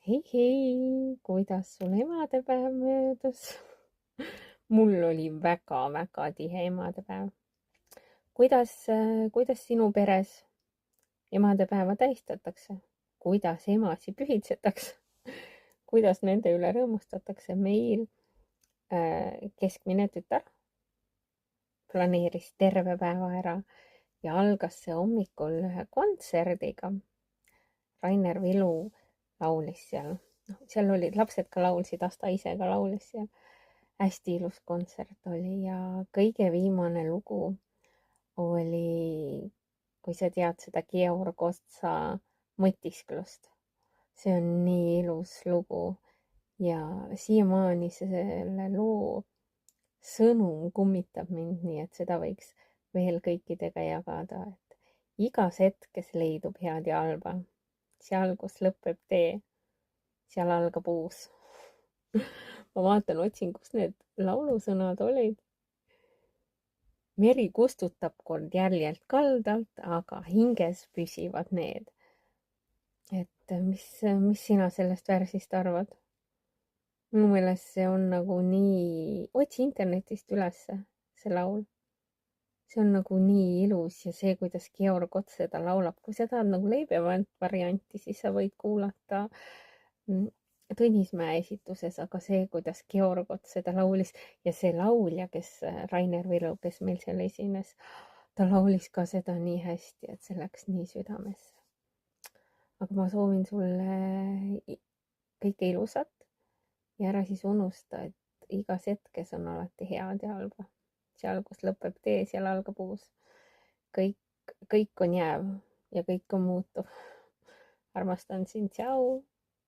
Hei, kuidas sul emadepäev möödus? Mul oli väga-väga tihe emadepäev. Kuidas sinu peres emadepäeva tähistatakse? Kuidas emasi pühitsetakse? Kuidas nende üle rõõmustatakse? Meil keskmine tütar planeeris terve päeva ära ja algas see hommikul ühe kontserdiga. Rainer Vilu laulis seal, seal olid lapsed ka laulsid, Asta ise ka laulis ja hästi ilus kontsert oli ja kõige viimane lugu oli, kui sa tead seda Georg Otsa mõtisklust. See on nii ilus lugu ja siiamaani selle loo sõnum kummitab mind, nii et seda võiks veel kõikidega jagada, et igas hetkes leidub head ja halba. Seal, kus lõpeb tee, seal algab uus. Ma vaatan, otsin, kus need laulusõnad olid. Meri kustutab kord jäljelt kaldalt, aga hinges püsivad need. Et mis sina sellest värsist arvad? Minu meelest see on nagu nii, otsi internetist ülesse see laul. See on nagu nii ilus ja see, kuidas Georg Ots seda laulab. Kui sa tahad nagu leebemat varianti, siis sa võid kuulata Tõnismäe esituses, aga see, kuidas Georg Ots seda laulis ja see laulja, kes Rainer Vilu, kes meil seal esines, ta laulis ka seda nii hästi, et see läks nii südamesse. Aga ma soovin sulle kõike ilusat ja ära siis unusta, et igas hetkes on alati head ja halba. Seal, kus lõpeb tee, seal algab uus. Kõik on jääv ja kõik on muutuv. Armastan sind, tšau!